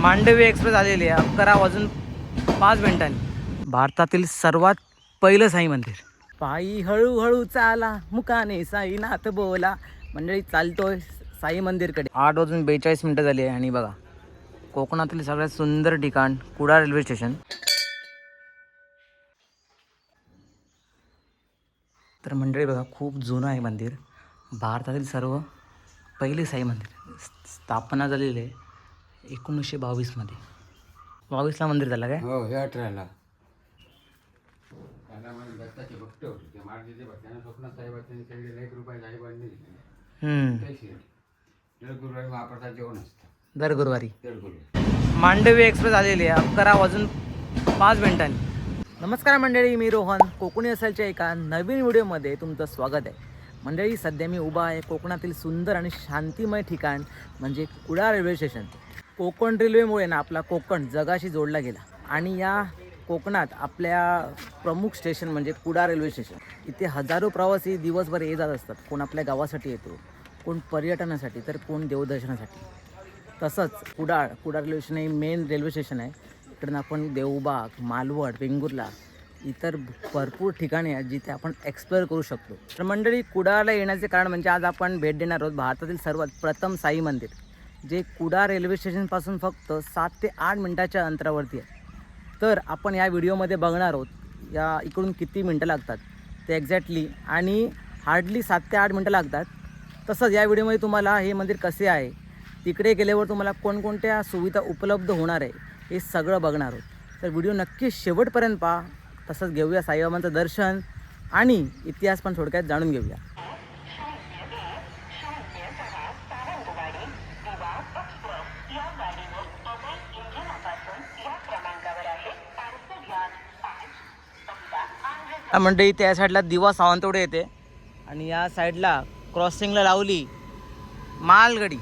Mandvi express आलेली आहे 11:05 भारतातील सर्वात पहिलं साई मंदिर. पायी हळूहळू चाला मुकाने साईनाथ बोला. मंडळी चालतोय साई मंदिरकडे. 8:42 झाली आहे आणि बघा कोकणातील सगळ्यात सुंदर ठिकाण कुडाळ रेल्वे स्टेशन. तर मंडळी बघा खूप जुनं आहे मंदिर. भारतातील सर्व पहिले साई मंदिर. स्थापना झालेली आहे 1922 मध्ये. 22ला मंदिर झालं काय? हो, हे 18ला. त्याला म्हणजे दत्ताचे भक्त होते. ते महाराजांचे भक्तांना स्वप्नात साहेबांनी सगळे 1 रुपये साहेबांनी दिले. दर गुरुवारी महाप्रसाद जेवण असतं. दर गुरुवारी दर गुरुवारी मांडवी एक्सप्रेस आलेली आहे 11:05. नमस्कार मंडळी, मी रोहन. कोकणी असालच्या एका नवीन व्हिडिओमध्ये तुमचं स्वागत आहे. मंडळी सध्या मी उभा आहे कोकणातील सुंदर आणि शांतिमय ठिकाण म्हणजे कुडाळ रेल्वे स्टेशन. कोकण रेल्वेमुळे ना आपला कोकण जगाशी जोडला गेला आणि या कोकणात आपल्या प्रमुख स्टेशन म्हणजे कुडाळ रेल्वे स्टेशन. इथे हजारो प्रवासी दिवसभर ये जात असतात. कोण आपल्या गावासाठी येतो, कोण पर्यटनासाठी, तर कोण देवदर्शनासाठी. तसंच कुडाळ रेल्वे स्टेशन हे मेन रेल्वे स्टेशन आहे. इकडून आपण देवबाग, मालवण, वेंगुर्ला इतर भरपूर ठिकाणे आहेत जिथे आपण एक्सप्लोअर करू शकतो. तर मंडळी कुडाळला येण्याचे कारण म्हणजे आज आपण भेट देणार आहोत भारतातील सर्वात प्रथम साई मंदिर, जे कुडाळ रेल्वे स्टेशनपासून फक्त 7 ते 8 मिनटाच्या अंतरावरती आहे. तर आपण या व्हिडिओमध्ये बघणार आहोत या इकडून किती मिनटं लागतात ते एक्झॅक्टली, आणि हार्डली 7 ते 8 मिनटं लागतात. तसंच या व्हिडिओमध्ये तुम्हाला हे मंदिर कसे आहे, तिकडे गेल्यावर तुम्हाला कोणकोणत्या सुविधा उपलब्ध होणार आहे हे सगळं बघणार आहोत. तर व्हिडिओ नक्की शेवटपर्यंत पहा. तसंच घेऊया साईबाबांचं दर्शन आणि इतिहास पण थोडक्यात जाणून घेऊया. मंडळी त्या साईडला दिवा सावंतवाडी येते आणि या साईडला क्रॉसिंगला लावली मालगाडी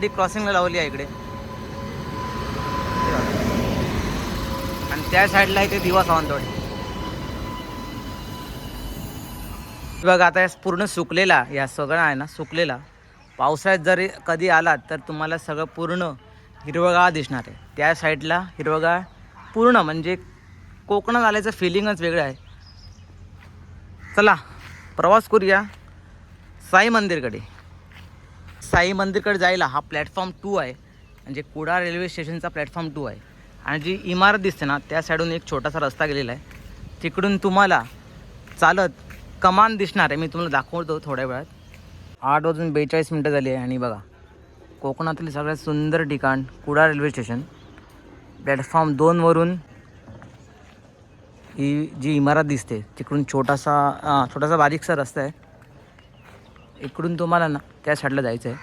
क्रॉसिंगला लावली आहे इकडे. आणि त्या साईडला इथे दिवा सावंतवाडी. बघा आता पूर्ण सुकलेला, या सगळं आहे ना सुकलेला. पावसाळ्यात जर कधी आलात तर तुम्हाला सगळं पूर्ण हिरवगाळ दिसणार आहे. त्या साईडला हिरवगाळ पूर्ण म्हणजे कोकणात आल्याचं फिलिंगच वेगळं आहे. चला प्रवास करूया साई मंदिरकडे. साई मंदिरकडे जायला हा प्लॅटफॉर्म 2 आहे, म्हणजे कुडाळ रेल्वे स्टेशनचा प्लॅटफॉर्म 2 आहे. आणि जी इमारत दिसते ना त्या साईडून एक छोटासा रस्ता गेलेला आहे. तिकडून तुम्हाला चालत कमान दिसणार आहे. मी तुम्हाला दाखवतो थोड्या वेळात. 8:42 झाली आहे आणि बघा कोकणातील सगळ्यात सुंदर ठिकाण कुडाळ रेल्वे स्टेशन. प्लॅटफॉर्म 2वरून ही जी इमारत दिसते तिकडून छोटासा बारीकसा रस्ता आहे. इकडून तुम्हाला ना त्या साईडला जायचं आहे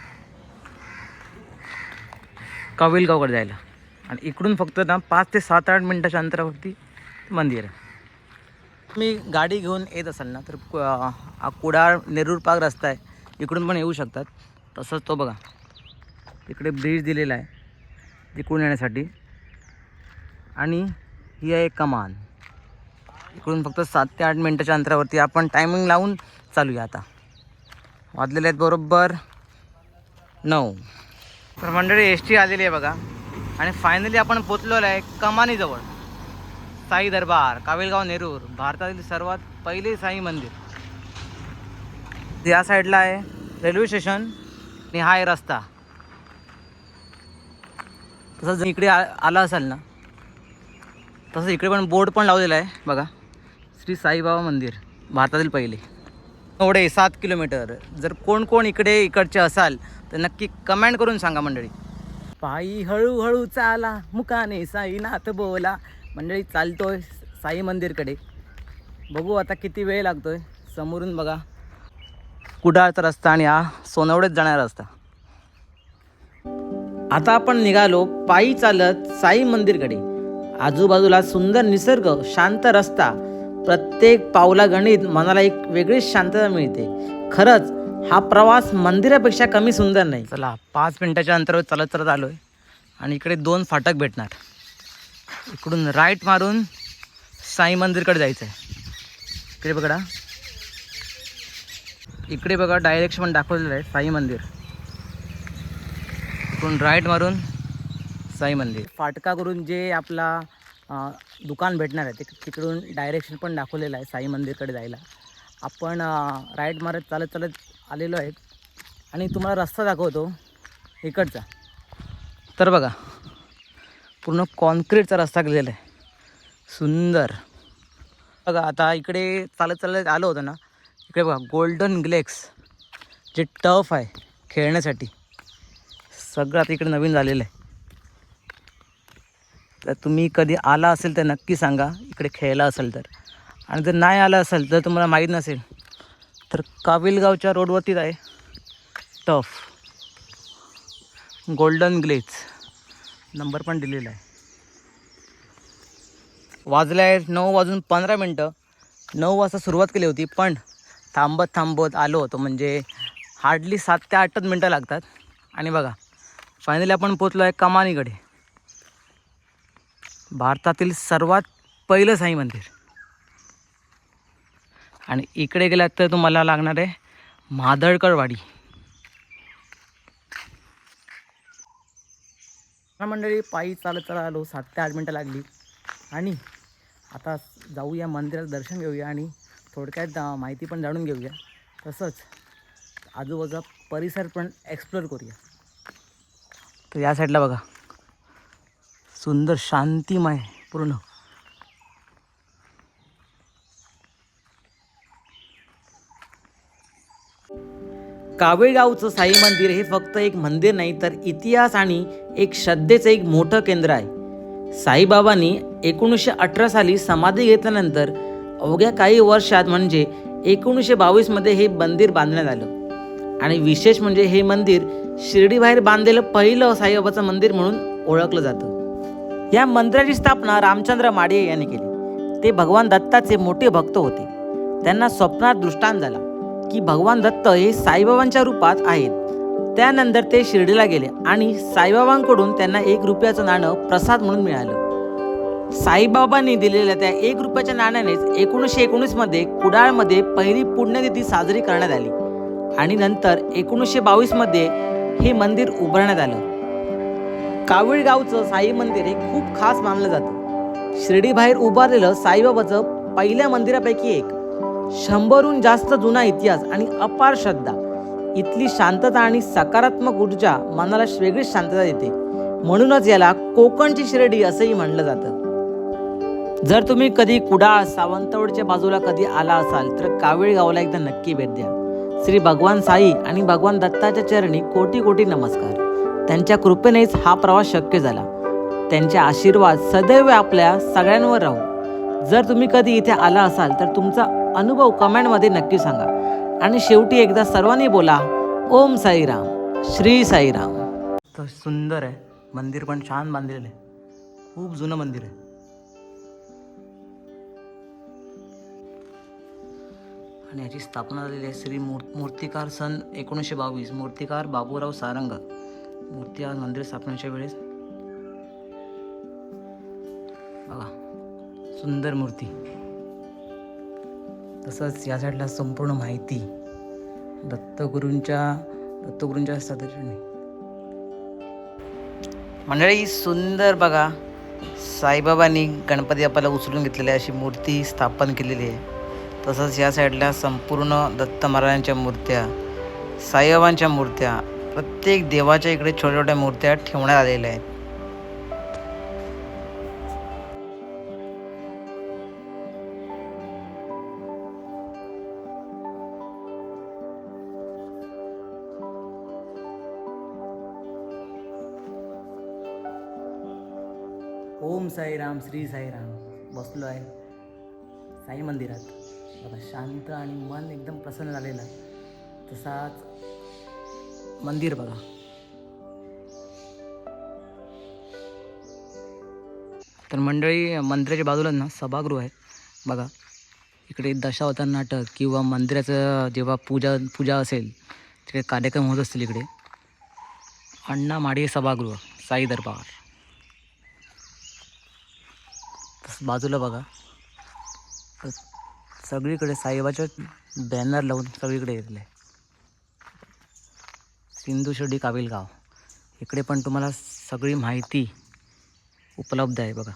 कविलगावकडे जायला. आणि इकडून फक्त ना 5 ते 7-8 मिनटाच्या अंतरावरती मंदिर आहे. तुम्ही गाडी घेऊन येत असाल ना तर कुडाळ नेरूर पार्क रस्ता आहे, इकडून पण येऊ शकतात. तसंच तो बघा इकडे ब्रिज दिलेला आहे तिकडून येण्यासाठी. आणि ही आहे कमान. इकडून फक्त 7 ते 8 मिनटाच्या अंतरावरती. आपण टायमिंग लावून चालूया. आता वाजलेले आहेत बरोबर 9. तर मंडळी एस.टी आलेली आहे बघा. आणि फायनली आपण पोचलेलो आहे कमानीजवळ. साई दरबार, काविलगाव, नेरूर, भारतातील सर्वात पहिले साई मंदिर. या साईडला आहे रेल्वे स्टेशन आणि हा आहे रस्ता. तसंच जर इकडे आला असाल ना तसं इकडे पण बोर्ड पण लावलेला आहे बघा, श्री साईबाबा मंदिर भारतातील पहिले. एवढे 7 किलोमीटर. जर कोण इकडचे असाल तर नक्की कमेंट करून सांगा मंडळी. पायी हळूहळू चाला मुकाने साईनाथ बोला. मंडळी चालतोय साई मंदिरकडे. बघू आता किती वेळ लागतोय. समोरून बघा कुडाळचा रस्ता आणि हा सोनवडेत जाणारा रस्ता. आता आपण निघालो पायी चालत साई मंदिरकडे. आजूबाजूला सुंदर निसर्ग, शांत रस्ता. प्रत्येक पावला गणित मनाला एक वेगळीच शांतता मिळते. खरंच हा प्रवास मंदिरापेक्षा कमी सुंदर नाही. चला 5 मिनटाच्या अंतरावर चालत आलो आहे आणि इकडे 2 फाटक भेटणार. इकडून राईट मारून साई मंदिरकडे जायचं आहे. इकडे बघा डायरेक्शन पण दाखवलेलं आहे साई मंदिर. इकडून राईट मारून साई मंदिर. फाटका करून जे आपला दुकान भेटणार आहे तिकडून डायरेक्शन पण दाखवलेलं आहे साई मंदिरकडे जायला. आपण राईट मारत चालत चालत आलेलो आहेत आणि तुम्हाला रस्ता दाखवतो इकडचा. तर बघा पूर्ण कॉन्क्रीटचा रस्ता केलेला आहे, सुंदर. बघा आता इकडे चालत चालत आलो होतं ना, इकडे बघा गोल्डन ग्लेक्स जे टफ आहे खेळण्यासाठी, सगळं आता इकडे नवीन झालेलं आहे. तर तुम्ही कधी आला असेल तर नक्की सांगा इकडे खेळला असेल तर. आणि जर नाही आला असेल तर तुम्हाला माहीत नसेल तर काबिलगावच्या रोडवरतीच आहे टफ गोल्डन ग्लेज, नंबर पण दिलेला आहे. वाजले आहेत 9:15. 9 वाजता सुरुवात केली होती, पण थांबत थांबत आलो होतो, म्हणजे हार्डली 7 ते 8 मिनटं लागतात. आणि बघा फायनली आपण पोचलो आहे कमानीकडे, भारतातील सर्वात पहिलं साई मंदिर. आणि इकडे गेलात तर तुम्हाला लागणार आहे मादळकरवाडी. मंडळी पायी चालत चालत आलो, 7 ते 8 मिनटं लागली. आणि आता जाऊया मंदिरात, दर्शन घेऊया आणि थोडक्यात माहिती पण जाणून घेऊया, तसंच आजूबाजूचा परिसर पण एक्सप्लोर करूया. तर या साईडला बघा सुंदर शांतिमय पूर्ण. कावीळगावचं साई मंदिर हे फक्त एक मंदिर नाही तर इतिहास आणि एक श्रद्धेचं एक मोठं केंद्र आहे. साईबाबांनी 1918 साली समाधी घेतल्यानंतर अवघ्या काही वर्षात म्हणजे 1922 हे मंदिर बांधण्यात आलं. आणि विशेष म्हणजे हे मंदिर शिर्डीबाहेर बांधलेलं पहिलं साईबाबाचं मंदिर म्हणून ओळखलं जातं. या मंदिराची स्थापना रामचंद्र माडिये यांनी केली. ते भगवान दत्ताचे मोठे भक्त होते. त्यांना स्वप्नात दृष्टांत झाला की भगवान दत्त हे साईबाबांच्या रूपात आहेत. त्यानंतर ते शिर्डीला गेले आणि साईबाबांकडून त्यांना 1 रुपयाचं नाणं प्रसाद म्हणून मिळालं. साईबाबांनी दिलेल्या त्या 1 रुपयाच्या नाण्यानेच 1919 कुडाळमध्ये पहिली पुण्यतिथी साजरी करण्यात आली. आणि नंतर 1922 हे मंदिर उभारण्यात आलं. कावीळगावचं साई मंदिर हे खूप खास मानलं जातं. शिर्डीबाहेर उभारलेलं साईबाबाचं पहिल्या मंदिरापैकी एक. 100हून जास्त जुना इतिहास आणि अपार श्रद्धा. इथली शांतता आणि सकारात्मक ऊर्जा मनाला वेगळीच शांतता देते. म्हणूनच याला कोकणची शिर्डी असंही म्हणलं जातं. जर तुम्ही कधी कुडाळ सावंतवाडीच्या बाजूला कधी आला असाल तर कावीळगावला एकदा नक्की भेट द्या. श्री भगवान साई आणि भगवान दत्ताच्या चरणी कोटी कोटी नमस्कार. त्यांच्या कृपेनेच हा प्रवास शक्य झाला. त्यांचे आशीर्वाद सदैव आपल्या सगळ्यांवर राहू. जर तुम्ही कधी इथे आला असाल तर तुमचा अनुभव कमेंटमध्ये नक्की सांगा. आणि शेवटी एकदा सर्वांनी बोला ओम साईराम, श्री साईराम. तर सुंदर आहे मंदिर, पण छान बांधलेलं आहे, खूप जुनं मंदिर आहे. आणि याची स्थापना झालेली आहे श्री मूर्तिकार सन 1922. मूर्तिकार बाबूराव सारंग. मूर्ती आज मंदिर स्थापनेच्या वेळेस बघा सुंदर मूर्ती. तसंच या साईडला संपूर्ण माहिती दत्तगुरूंच्या सदस्यांनी. मंडळी सुंदर बघा, साईबाबांनी गणपती बाप्पाला उचलून घेतलेली अशी मूर्ती स्थापन केलेली आहे. तसंच या साईडला संपूर्ण दत्त महाराजांच्या मूर्त्या, साईबाबांच्या मूर्त्या, प्रत्येक देवाच्या इकडे छोट्या छोट्या मूर्त्या ठेवण्यात आलेल्या आहेत. ओम साईराम, श्री साईराम. बसलो आहे साई मंदिरात बघा, शांत आणि मन एकदम प्रसन्न झालेलं. तसाच मंदिर बघा. तर मंडळी मंदिराच्या बाजूला ना सभागृह आहे बघा. इकडे दशावतार नाटक किंवा मंदिराचं जेव्हा पूजा असेल तिकडे कार्यक्रम होत असतील. इकडे अण्णा माडिये सभागृह, साई दरबार. बाजूला बघा तर सगळीकडे साईबाबाच्या बॅनर लावून सगळीकडे येतले. सिंधू शिर्डी काबिलगाव इकडे पण तुम्हाला सगळी माहिती उपलब्ध आहे बघा.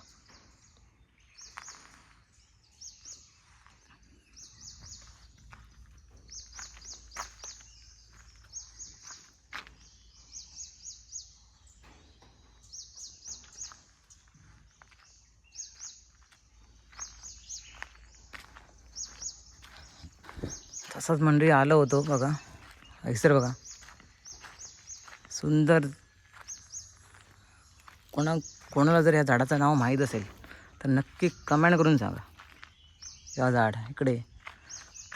तसंच मंडळी आलो होतो बघा, ऐसर बघा सुंदर. कोणाला जर या झाडाचं नाव माहीत असेल तर नक्की कमेंट करून सांगा. या झाड इकडे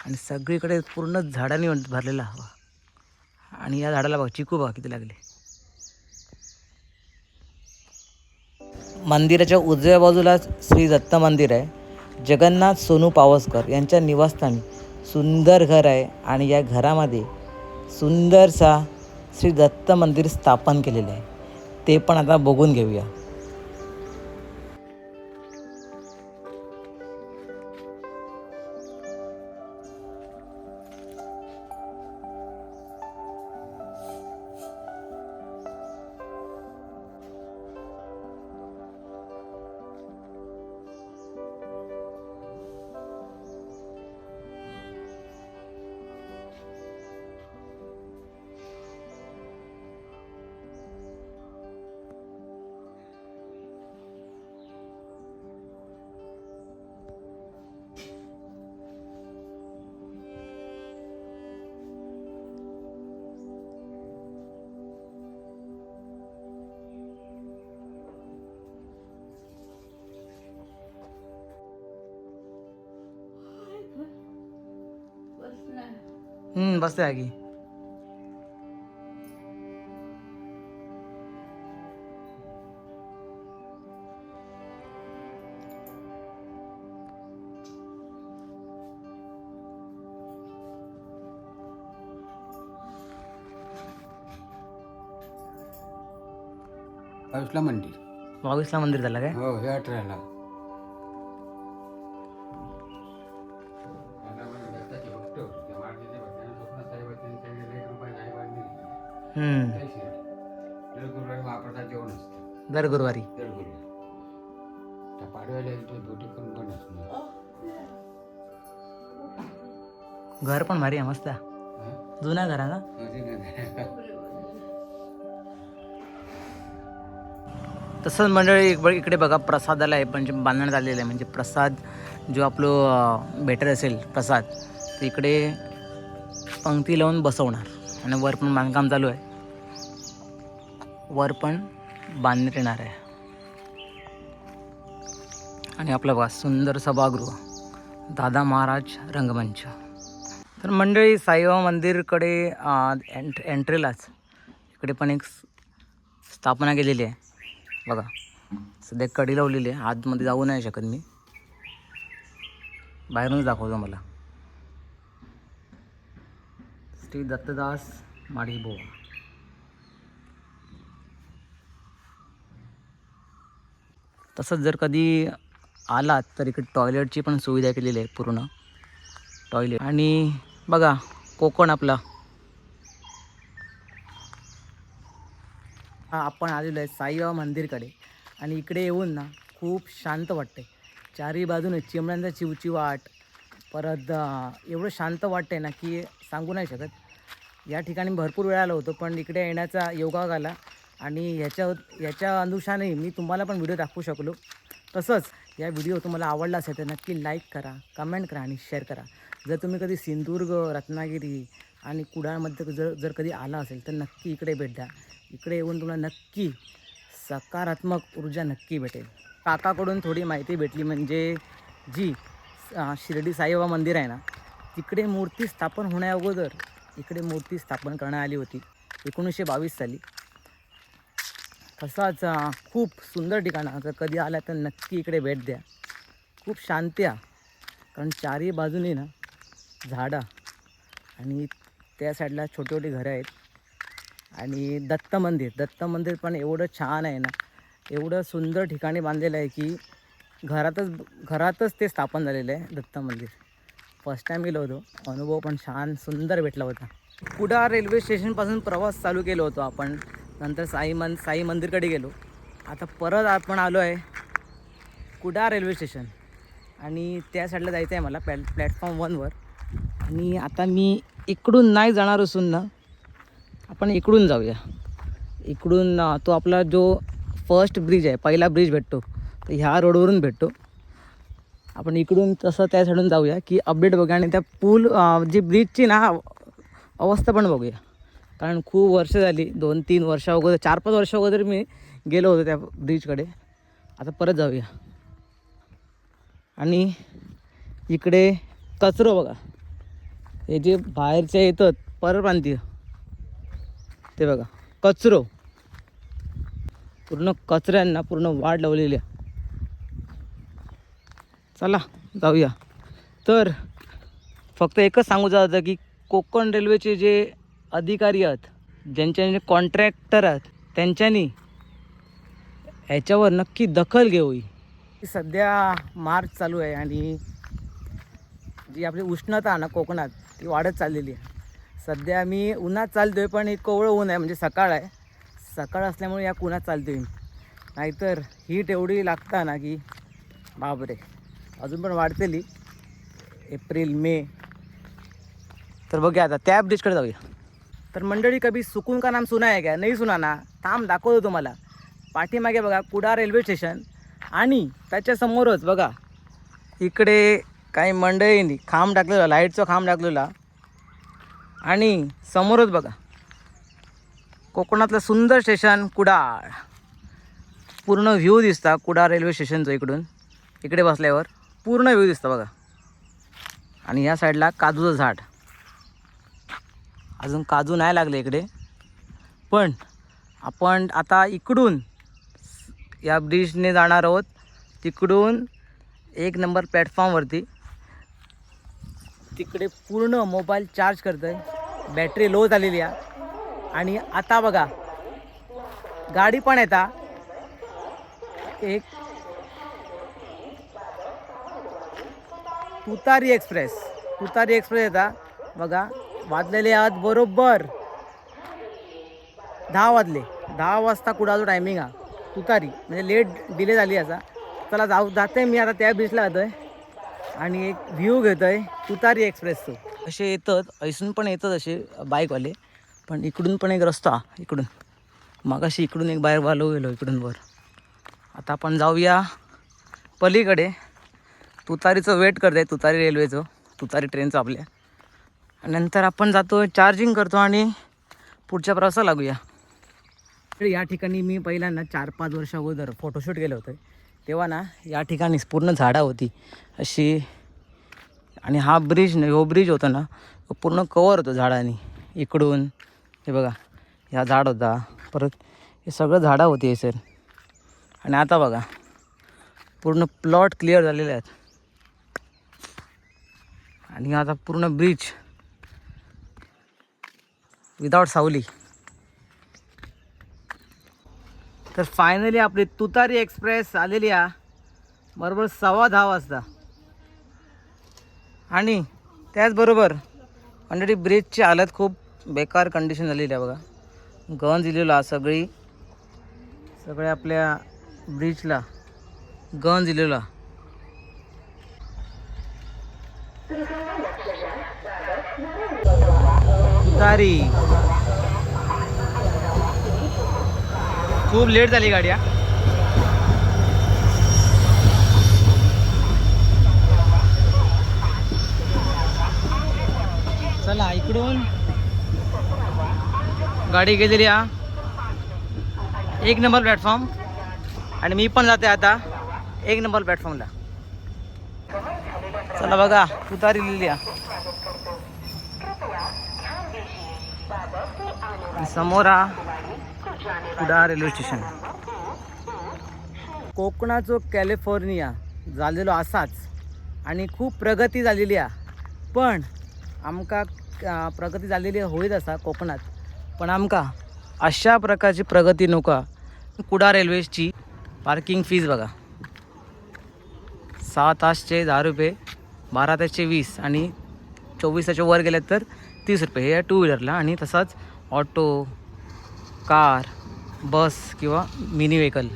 आणि सगळीकडे पूर्ण झाडांनी भरलेला हवा. आणि या झाडाला बघा चिकू बघा किती लागले. मंदिराच्या उजव्या बाजूला श्री दत्त मंदिर आहे. जगन्नाथ सोनू पावसकर यांच्या निवासस्थानी सुंदर घर आहे आणि या घरामध्ये सुंदरसा श्री दत्त मंदिर स्थापन केलेलं आहे. ते पण आता बघून घेऊया. बसते आहे की. बावीसला मंदिर. 22ला मंदिर झालं काय? हो, हे 18ला. दत्ताचे भक्त होते. त्या महाराजांच्या भक्तांना स्वप्नात साईबाबांनी सांगितलं 1 रुपया नाही बांधली. काही शिर्डी. दर गुरुवारी महाप्रसाद जेवण असतं. दर गुरुवारी. दर गुरुवारी. त्या पाडव्याला इथे बोटी करून पण असणार. घर पण भारी आहे, मस्त आहे. जुना घर आहे ना. तसंच मंडळी इकडे बघा प्रसादाला आहे म्हणजे बांधण्यात आलेलं आहे. म्हणजे प्रसाद जो आपलं भेटत असेल प्रसाद तर इकडे पंक्ती लावून बसवणार. आणि वर पण बांधकाम चालू आहे. वर पण बांधण्यात येणार आहे. आणि आपलं बघा सुंदर सभागृह, दादा महाराज रंगमंच. तर मंडळी साईबाबा मंदिरकडे एंट्रीलाच इकडे पण एक स्थापना केलेली आहे बघा. सध्या कडी लावलेली आहे. आतमध्ये जाऊ नाही शकत मी, बाहेरूनच दाखवतो मला. श्री दत्तदास माळीबोवा. तसंच जर कधी आलात तर इकडे टॉयलेटची पण सुविधा केलेली आहे, पूर्ण टॉयलेट. आणि बघा कोकण आपला. आपण आलेलो आहे साईबाबा मंदिरकडे आणि इकडे येऊन ना खूप शांत वाटते. चारी बाजूने चिमण्यांचा चिवचिवाट, परत एवढं शांत वाटते ना की सांगू नाही शकत. या ठिकाणी भरपूर वेळ आलो होतो पण इकडे येण्याचा योगायोग आला आणि याच्या अनुषाने मी तुम्हाला पण व्हिडिओ दाखवू शकलो. तसंच या व्हिडिओ तुम्हाला आवडला असेल तर नक्की लाईक करा, कमेंट करा आणि शेअर करा. जर तुम्ही कधी सिंधुदुर्ग, रत्नागिरी आणि कुडाळमध्ये जर कधी आला असेल तर नक्की इकडे भेट द्या. इकडे येऊन तुम्हाला नक्की सकारात्मक ऊर्जा नक्की भेटेल. काकाकडून थोडी माहिती भेटली म्हणजे जी शिर्डी साईबाबा मंदिर आहे ना तिकडे मूर्ती स्थापन होण्याअगोदर इकडे मूर्ती स्थापन करण्यात आली होती 1922 साली. तसाच खूप सुंदर ठिकाण. जर कधी आला तर नक्की इकडे भेट द्या. खूप शांती आहे कारण चारही बाजूने ना झाडं आणि त्या साईडला छोटी छोटी घरं आहेत. आणि दत्त मंदिर पण एवढं छान आहे ना, एवढं सुंदर ठिकाणी बांधलेलं आहे की घरातच ते स्थापन झालेलं आहे दत्त मंदिर. फर्स्ट टाईम गेलो होतो, अनुभव पण छान सुंदर भेटला होता. कुडाळ रेल्वे स्टेशनपासून प्रवास चालू केला होतो आपण. नंतर साई मंदिरकडे गेलो. आता परत आपण आलो आहे कुडाळ रेल्वे स्टेशन आणि त्या साईडला जायचं आहे मला प्लॅटफॉर्म 1वर. आणि आता मी इकडून नाही जाणार असून ना आपण इकडून जाऊया. इकडून तो आपला जो फर्स्ट ब्रिज आहे, पहिला ब्रिज भेटतो तर ह्या रोडवरून भेटतो. आपण इकडून तसं त्या साईडून जाऊया की अपडेट बघूया आणि त्या पूल जी ब्रिजची ना अवस्था पण बघूया. कारण खूप वर्ष झाली, 2-3 वर्ष अगोदर, 4-5 वर्ष अगोदर मी गेलो होतो त्या ब्रिजकडे. आता परत जाऊया. आणि इकडे कचरो बघा, हे जे बाहेरचे येतात परप्रांतीय ते बघा, कचरो पूर्ण कचऱ्यांना पूर्ण वाट लावलेली आहे. चला जाऊया. तर फक्त एकच सांगू होतं की कोकण रेल्वेचे जे अधिकारी आहेत, ज्यांचे कॉन्ट्रॅक्टर आहेत, त्यांच्यानी ह्याच्यावर नक्की दखल घेऊई. सध्या मार्च चालू आहे आणि जी आपली उष्णता ना कोकणात ती वाढत चाललेली आहे. सध्या मी उन्हात चालतो आहे, पण एक कोवळं ऊन आहे, म्हणजे सकाळ आहे. सकाळ असल्यामुळे या उन्हात चालतो आहे. नाहीतर हीट एवढी लागता ना की बापरे, अजून पण वाढतेली. April May. तर बघूया आता त्या ब्रिजकडे जाऊया. तर मंडळी, कभी सुकून का नाम सुना आहे का? नाही सुना ना? थांब दाखवतो तुम्हाला. पाठीमागे बघा कुडाळ रेल्वे स्टेशन आणि त्याच्यासमोरच बघा इकडे काही मंडळींनी खांब टाकलेला, लाईटचा खांब टाकलेला. आणि समोरच बघा कोकणातलं सुंदर स्टेशन कुडाळ. पूर्ण व्ह्यू दिसता कुडाळ रेल्वे स्टेशनचं. इकडे बसल्यावर पूर्ण व्ह्यू दिसतं बघा. आणि या साईडला काजूचं झाड. अजून काजू नाही लागले इकडे, पण आपण आता इकडून या ब्रिजने जाणार आहोत. तिकडून 1 नंबर प्लॅटफॉर्मवरती. तिकडे पूर्ण मोबाईल चार्ज करतो आहे, बॅटरी लो झालेली आहे. आणि आता बघा गाडी पण येता, एक तुतारी एक्सप्रेस येता बघा. वाजलेले आहेत बरोबर 10 वाजले. 10 वाजता कुडाळचं टायमिंग हा. तुतारी म्हणजे लेट डिले झाली असा. चला जाते मी आता त्या ब्रिजला जातो आहे आणि एक व्ह्यू घेतो आहे तुतारी एक्सप्रेसचं. असे येतात, ऐसून पण येतात असे बाईकवाले. पण इकडून पण एक रस्ता, इकडून मगाशी इकडून एक बाहेर वालो गेलो इकडून वर. आता आपण जाऊया पलीकडे. तुतारीचं वेट करत आहे, तुतारी रेल्वेचं, तुतारी ट्रेनचं आपल्या. आणि नंतर आपण जातो, चार्जिंग करतो आणि पुढच्या प्रवासाला लागूया. या ठिकाणी मी पहिल्यांदा 4-5 वर्ष अगोदर फोटोशूट केलं होतं. तेव्हा ना या ठिकाणी पूर्ण झाडं होती अशी. आणि हा ब्रिज होता ना पूर्ण कवर होतं झाडांनी. इकडून हे बघा ह्या झाड होता, परत हे सगळं झाडं होती हे सर. आणि आता बघा पूर्ण प्लॉट क्लिअर झालेले आहेत. आणि आता पूर्ण ब्रिज विदाउट सावली. तर फायनली आपली तुतारी एक्सप्रेस आलेली आहे बरोबर 10:15 वाजता. आणि त्याचबरोबर ऑलरेडी ब्रिजची हालत खूप बेकार कंडिशन झालेली आहे बघा. गंज दिलेला सगळ्या आपल्या ब्रिजला गंज दिलेला. तुतारी खूप लेट झाली गाडी. चला इकडून गाडी गेलेली 1 नंबर प्लॅटफॉर्म. आणि मी पण जाते आता 1 नंबर प्लॅटफॉर्मला. चला बघा तुतारी लिहिली समोर कुडाळ रेल्वे स्टेशन. कोकणाचं कॅलिफोर्निया झालेलो असाच आणि खूप प्रगती झालेली आहे. पण आमका प्रगती झालेली होईत असा कोकणात, पण आमका अशा प्रकारची प्रगती नका. कुडाळ रेल्वेची पार्किंग फीज बघा, 6 तासचे 10 रुपये, 12 तासचे 20 आणि 24 तासच्या वर गेले तर 30 रुपये. हे टू व्हीलरला. आणि तसाच ऑटो, कार बस किंवा मिनी व्हेकल.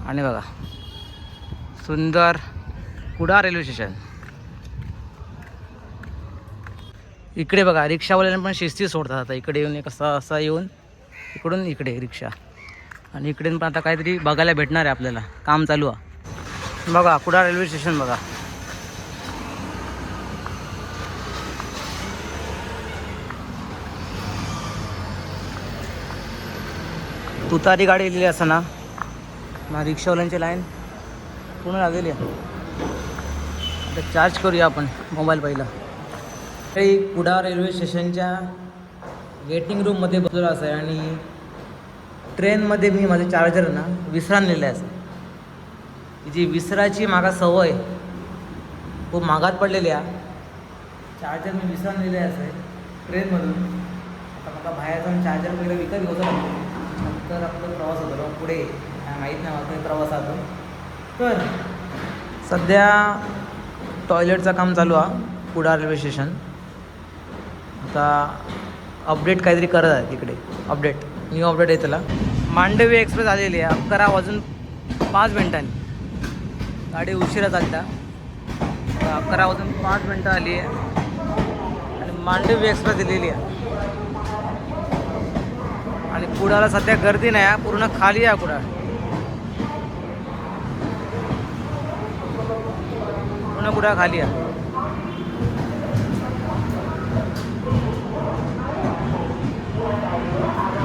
आणि बघा सुंदर कुडाळ रेल्वे स्टेशन. इकडे बघा रिक्षावाल्यांना पण शिस्ती सोडतात. आता इकडे येऊन असा येऊन इकडून इकडे रिक्षा. आणि इकडे पण आता काहीतरी बघायला भेटणार आहे आपल्याला. काम चालू आहे बघा. कुडाळ रेल्वे स्टेशन बघा. तुतारी गाडी लिहिली असताना ना रिक्षावाल्यांची लाईन पूर्ण लागलेली आहे. आता चार्ज करूया आपण मोबाईल पहिला. कुडाळ रेल्वे स्टेशनच्या वेटिंग रूममध्ये बसलेलो असं आहे. आणि ट्रेनमध्ये मी माझं चार्जर ना विसरान लिहिलं आहे. असं जी विसरायची मागा सवय खूप मागात पडलेली आहे. चार्जर मी विसरान लिहिलं आहे असं आहे ट्रेनमधून. आता मला बाहेर जाऊन चार्जर वगैरे विकत घ्यायचं लागतो. नंतर आपला प्रवास होतो पुढे माहीत नाही मला प्रवासात. तर सध्या टॉयलेटचं काम चालू आहे कुडाळ रेल्वे स्टेशन. आता अपडेट काहीतरी करत आहे तिकडे. अपडेट न्यू अपडेट आहे त्याला. मांडवी एक्सप्रेस आलेली आहे 11:05. गाडी उशिरा चालता. 11:05 आली आहे. आणि मांडवी एक्सप्रेस दिलेली आहे. आणि कुडाळला सध्या गर्दी नाही आहे. पूर्ण खाली आहे कुडाळ. पूर्ण कुडाळ खाली आहे.